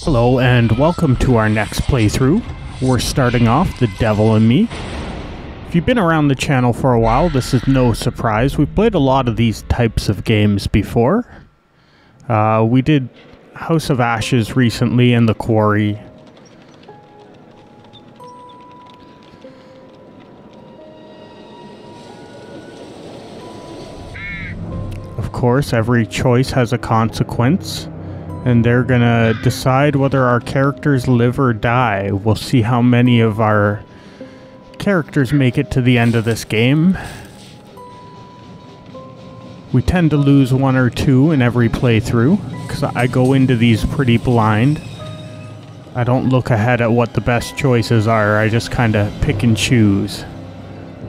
Hello and welcome to our next playthrough. We're starting off The Devil in Me. If you've been around the channel for a while, this is no surprise. We've played a lot of these types of games before. We did House of Ashes recently and The Quarry. Of course, every choice has a consequence. And they're gonna decide whether our characters live or die. We'll see how many of our characters make it to the end of this game. We tend to lose one or two in every playthrough, because I go into these pretty blind. I don't look ahead at what the best choices are, I just kinda pick and choose.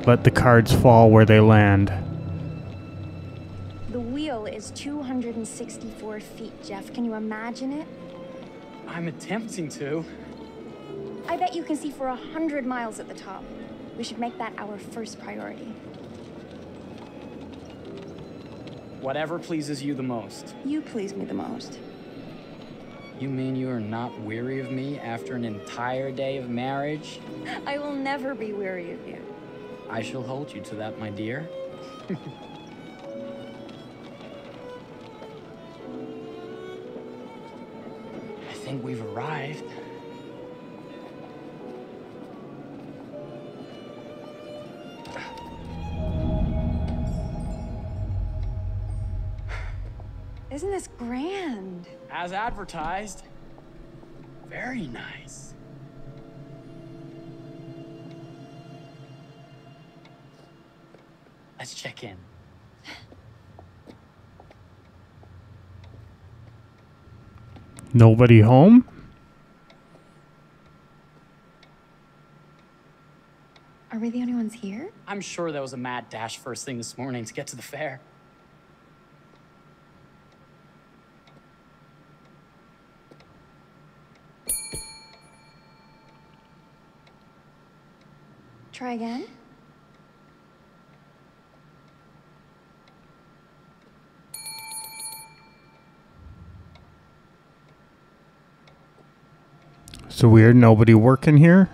Let the cards fall where they land. The wheel is 264 feet, Jeff. Can you imagine it? I'm attempting to. I bet you can see for 100 miles at the top. We should make that our first priority. Whatever pleases you the most. You please me the most. You mean you are not weary of me after an entire day of marriage? I will never be weary of you. I shall hold you to that, my dear. I think we've arrived. Isn't this grand? As advertised. Very nice. Let's check in. Nobody home? Are we the only ones here? I'm sure there was a mad dash first thing this morning to get to the fair. Try again? So weird, nobody working here?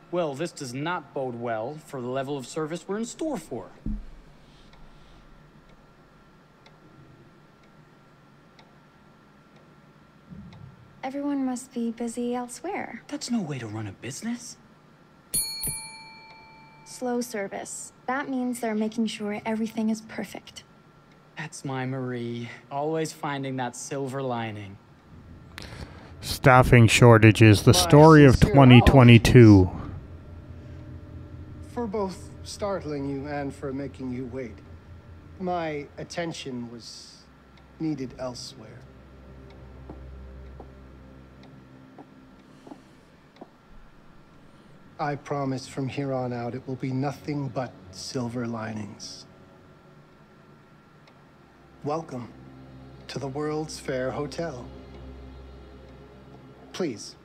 Well, this does not bode well for the level of service we're in store for. Everyone must be busy elsewhere. That's no way to run a business. Slow service. That means they're making sure everything is perfect. That's my Marie, always finding that silver lining. Staffing shortages, the story of 2022. For both startling you and for making you wait. My attention was needed elsewhere. I promise from here on out it will be nothing but silver linings. Welcome to the World's Fair Hotel. Please,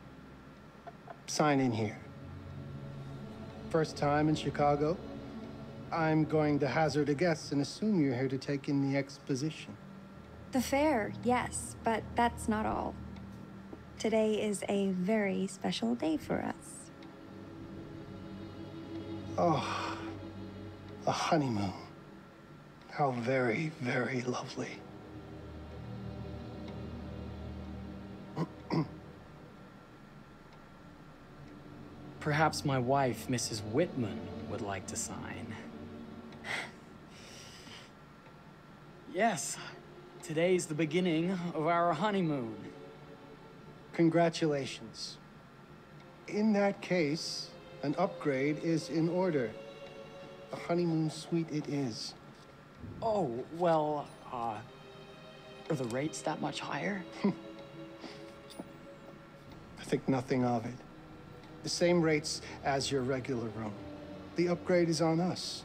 sign in here. First time in Chicago? I'm going to hazard a guess and assume you're here to take in the exposition. The fair, yes, but that's not all. Today is a very special day for us. Oh, a honeymoon. How very, very lovely. Perhaps my wife, Mrs. Whitman, would like to sign. Yes, today's the beginning of our honeymoon. Congratulations. In that case, an upgrade is in order. A honeymoon suite it is. Oh, well, are the rates that much higher? I think nothing of it. The same rates as your regular room. The upgrade is on us.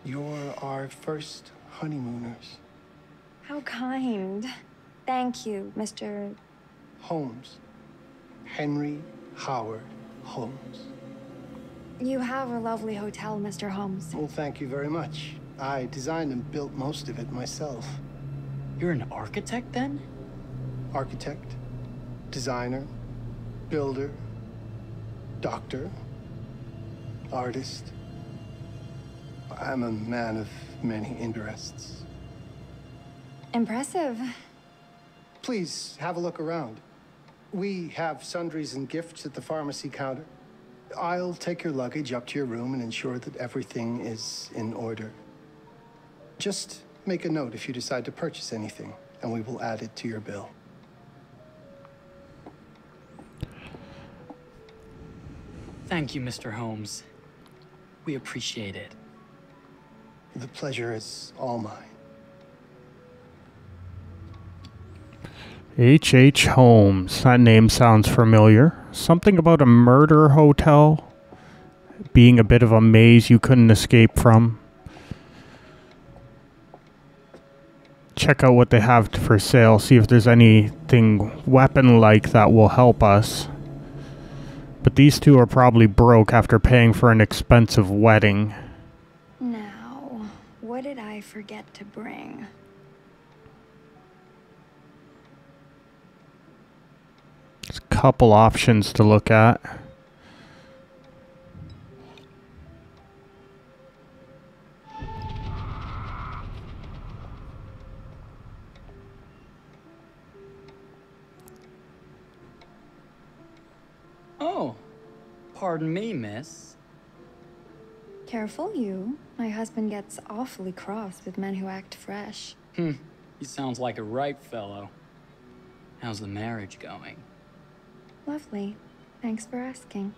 You're our first honeymooners. How kind. Thank you, Mr. Holmes. Henry Howard Holmes. You have a lovely hotel, Mr. Holmes. Well, thank you very much. I designed and built most of it myself. You're an architect then? Architect, designer, builder, doctor, artist. I'm a man of many interests. Impressive. Please have a look around. We have sundries and gifts at the pharmacy counter. I'll take your luggage up to your room and ensure that everything is in order. Just make a note if you decide to purchase anything, and we will add it to your bill. Thank you, Mr. Holmes. We appreciate it. The pleasure is all mine. H.H. Holmes. That name sounds familiar. Something about a murder hotel being a bit of a maze you couldn't escape from. Check out what they have for sale. See if there's anything weapon-like that will help us. But these two are probably broke after paying for an expensive wedding. Now, what did I forget to bring? There's a couple options to look at. Oh, pardon me, miss. Careful, you. My husband gets awfully cross with men who act fresh. He sounds like a ripe fellow. How's the marriage going? Lovely. Thanks for asking.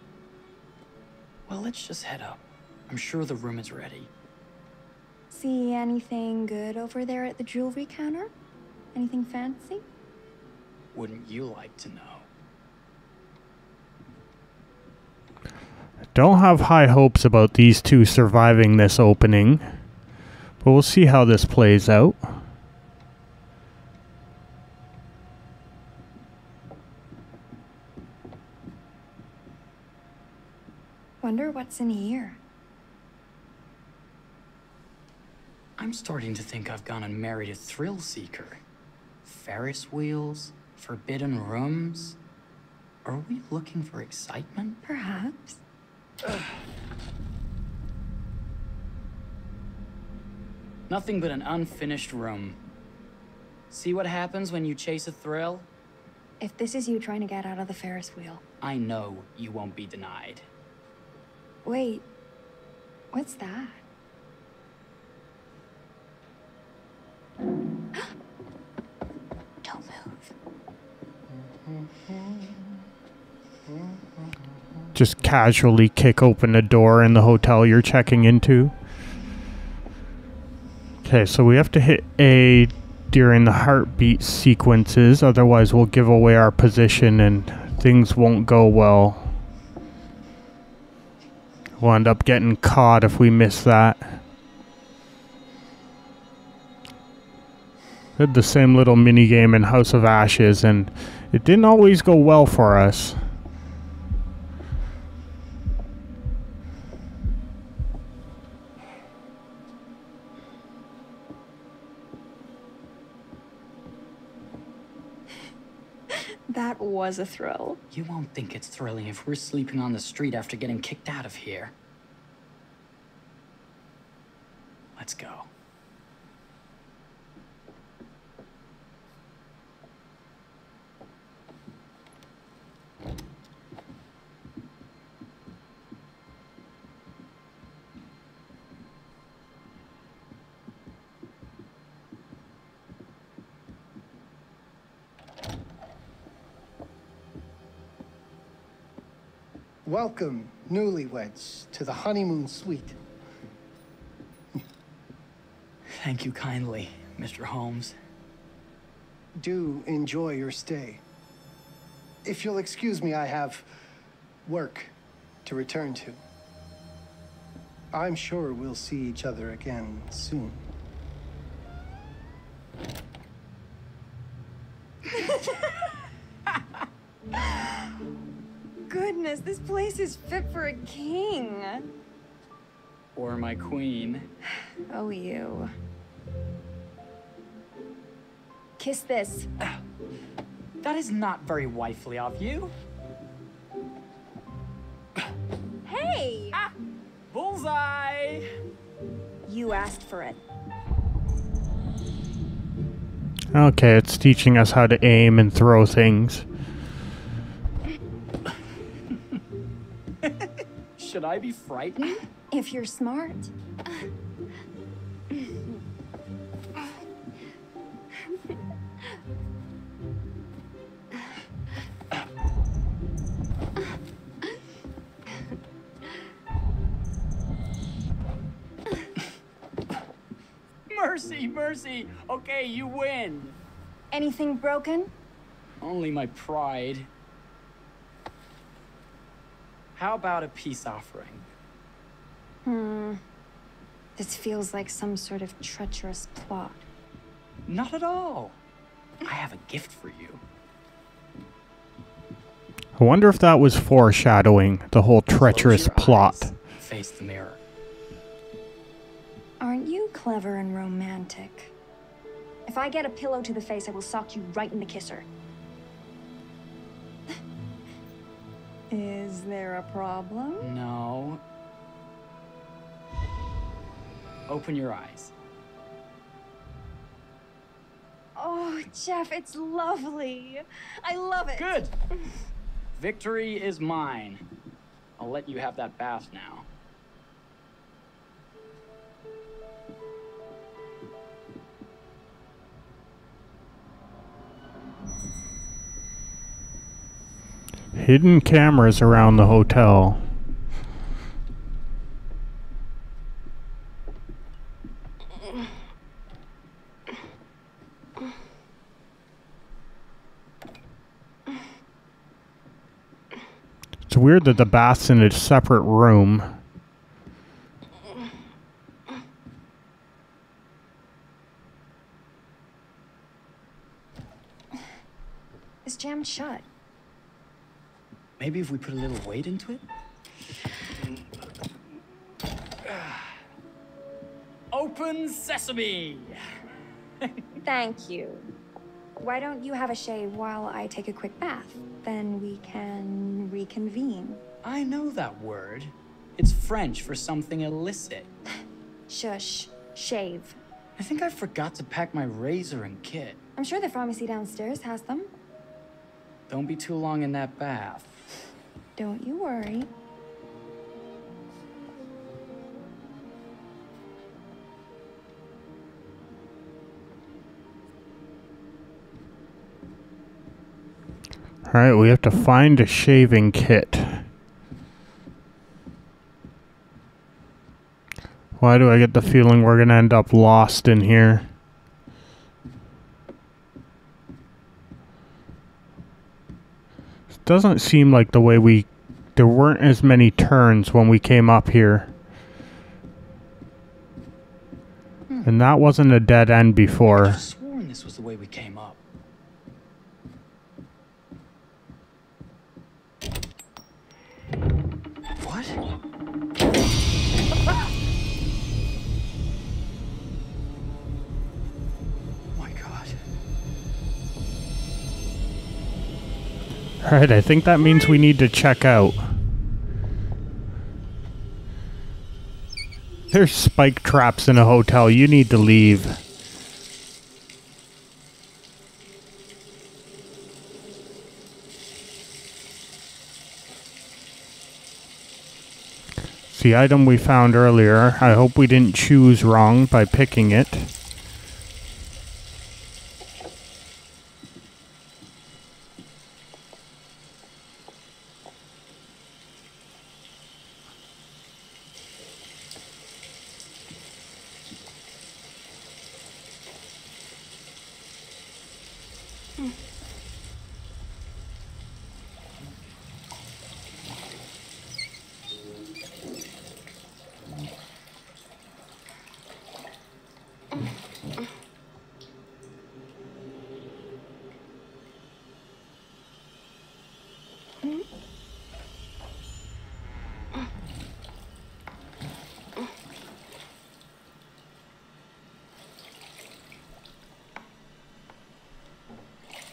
Well, let's just head up. I'm sure the room is ready. See anything good over there at the jewelry counter? Anything fancy? Wouldn't you like to know? Don't have high hopes about these two surviving this opening, but we'll see how this plays out. Wonder what's in here. I'm starting to think I've gone and married a thrill seeker. Ferris wheels, forbidden rooms. Are we looking for excitement? Perhaps. Nothing but an unfinished room. See what happens when you chase a thrill? If this is you trying to get out of the Ferris wheel. I know you won't be denied. Wait. What's that? Don't move. Just casually kick open a door in the hotel you're checking into. Okay, so we have to hit A during the heartbeat sequences, otherwise we'll give away our position and things won't go well. We'll end up getting caught if we miss that. Did the same little mini game in House of Ashes, and it didn't always go well for us. That was a thrill. You won't think it's thrilling if we're sleeping on the street after getting kicked out of here. Let's go. Welcome, newlyweds, to the honeymoon suite. Thank you kindly, Mr. Holmes. Do enjoy your stay. If you'll excuse me, I have work to return to. I'm sure we'll see each other again soon. Goodness, this place is fit for a king. Or my queen. Oh, you. Kiss this. That is not very wifely of you. Hey! Ah! Bullseye! You asked for it. Okay, it's teaching us how to aim and throw things. Should I be frightened? If you're smart. Mercy, mercy! Okay, you win! Anything broken? Only my pride. How about a peace offering? This feels like some sort of treacherous plot. Not at all. I have a gift for you. I wonder if that was foreshadowing the whole treacherous Close your plot. eyes. Face the mirror. Aren't you clever and romantic? If I get a pillow to the face, I will sock you right in the kisser. Is there a problem? No. Open your eyes. Oh, Jeff, it's lovely. I love it. Good! Victory is mine. I'll let you have that bath now. Hidden cameras around the hotel. It's weird that the bath's in a separate room. It's jammed shut. Maybe if we put a little weight into it? Open sesame! Thank you. Why don't you have a shave while I take a quick bath? Then we can reconvene. I know that word. It's French for something illicit. Shush. Shave. I think I forgot to pack my razor and kit. I'm sure the pharmacy downstairs has them. Don't be too long in that bath. Don't you worry. Alright, we have to find a shaving kit. Why do I get the feeling we're gonna end up lost in here? It doesn't seem like the way there weren't as many turns when we came up here. And that wasn't a dead end before. I've sworn this was the way we came up. What? My God. Alright, I think that means we need to check out. There's spike traps in a hotel. You need to leave. It's the item we found earlier. I hope we didn't choose wrong by picking it.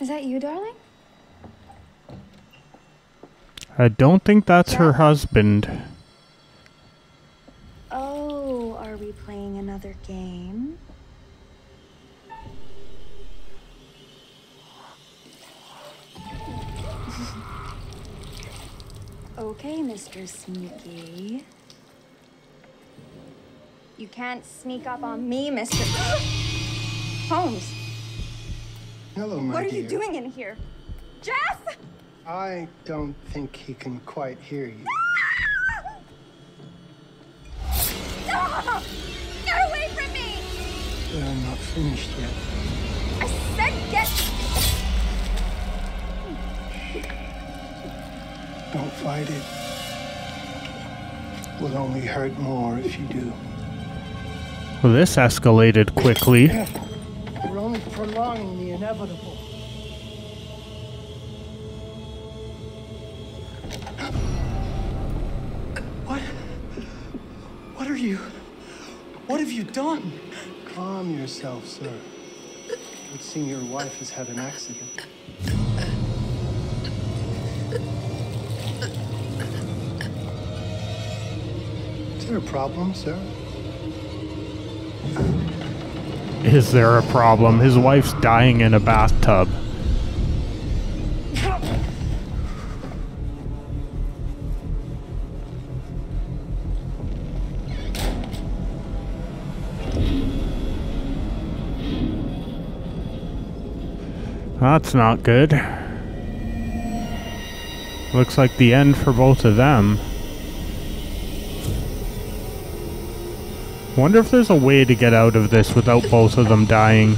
Is that you, darling? I don't think that's her husband. Oh, are we playing another game? Okay, Mr. Sneaky. You can't sneak up on me, Mr. Holmes. Hello, my What are dear. you doing in here? Jeff! I don't think he can quite hear you. Stop! Get away from me! But I'm not finished yet. I said get... Don't fight it. Will only hurt more if you do. Well, this escalated quickly. You're only prolonging the inevitable. What are you? What have you done? Calm yourself, sir. It seems your wife has had an accident. Is there a problem, sir? Is there a problem? His wife's dying in a bathtub. That's not good. Looks like the end for both of them. Wonder if there's a way to get out of this without both of them dying.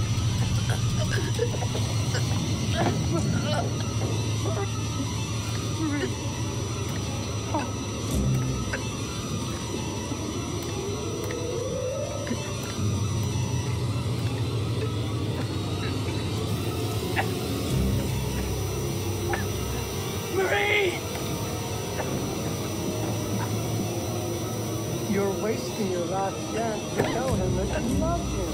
You're wasting your last chance to tell him that you love him.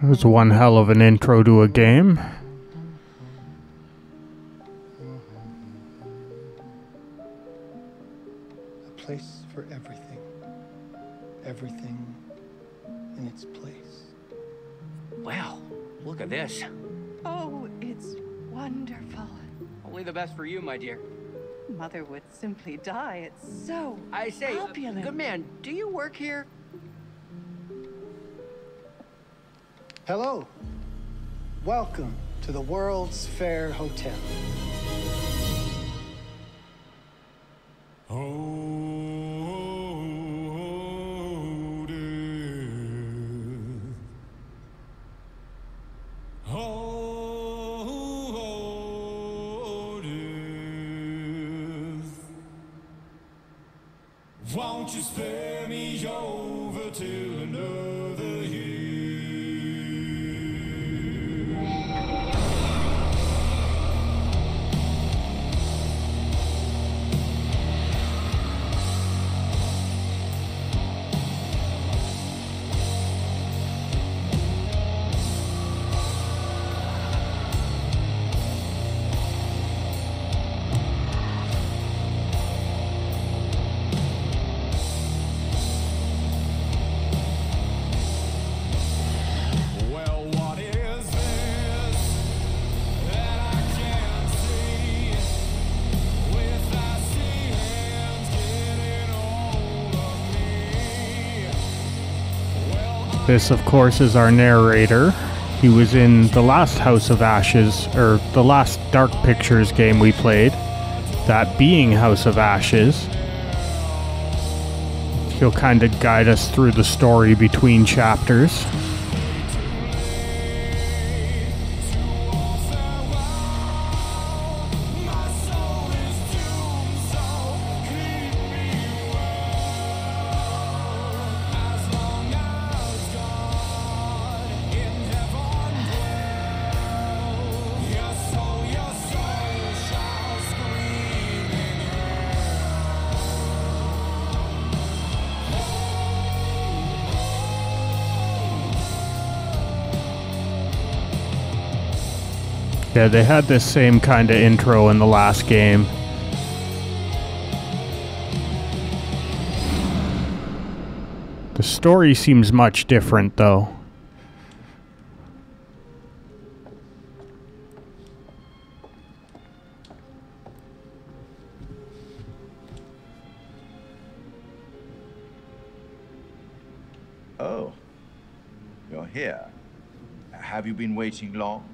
That was one hell of an intro to a game. A place for everything. Everything in its place. Wow, look at this. Oh, it's wonderful. Only the best for you, my dear. Mother would simply die. It's so I say, opulent. good man, do you work here? Hello. Welcome to the World's Fair Hotel. Won't you spare me over till another year? Well, what is this that I can't see? With icy hands getting hold of me. This, of course, is our narrator. He was in the last House of Ashes, or the last Dark Pictures game we played, that being House of Ashes. He'll kind of guide us through the story between chapters. Yeah, they had this same kind of intro in the last game. The story seems much different, though. Oh, you're here. Have you been waiting long?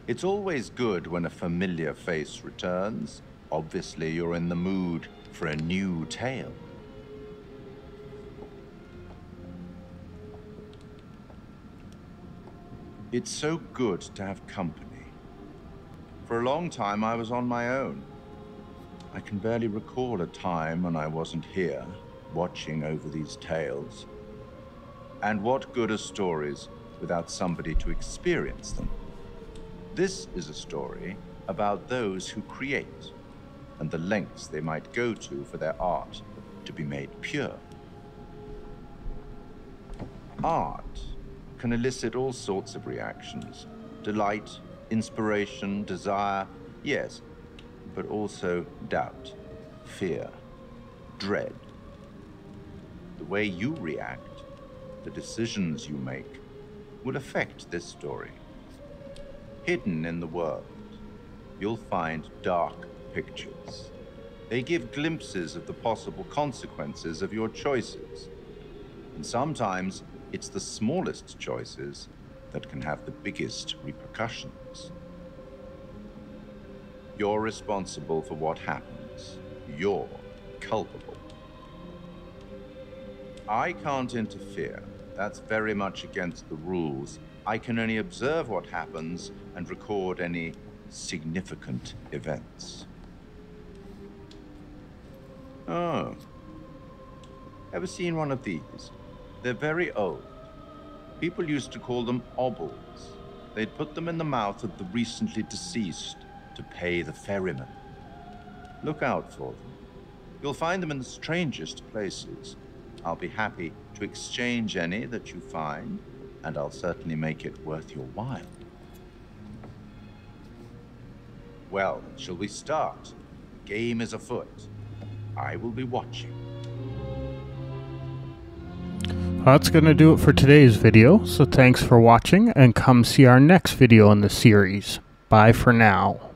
It's always good when a familiar face returns. Obviously, you're in the mood for a new tale. It's so good to have company. For a long time, I was on my own. I can barely recall a time when I wasn't here, watching over these tales. And what good are stories without somebody to experience them? This is a story about those who create and the lengths they might go to for their art to be made pure. Art can elicit all sorts of reactions. Delight, inspiration, desire, yes, but also doubt, fear, dread. The way you react, the decisions you make, will affect this story. Hidden in the world, you'll find dark pictures. They give glimpses of the possible consequences of your choices. And sometimes it's the smallest choices that can have the biggest repercussions. You're responsible for what happens. You're culpable. I can't interfere. That's very much against the rules. I can only observe what happens and record any significant events. Oh. Ever seen one of these? They're very old. People used to call them obbles. They'd put them in the mouth of the recently deceased to pay the ferryman. Look out for them. You'll find them in the strangest places. I'll be happy to exchange any that you find, and I'll certainly make it worth your while. Well, shall we start? Game is afoot. I will be watching. That's going to do it for today's video, so thanks for watching, and come see our next video in the series. Bye for now.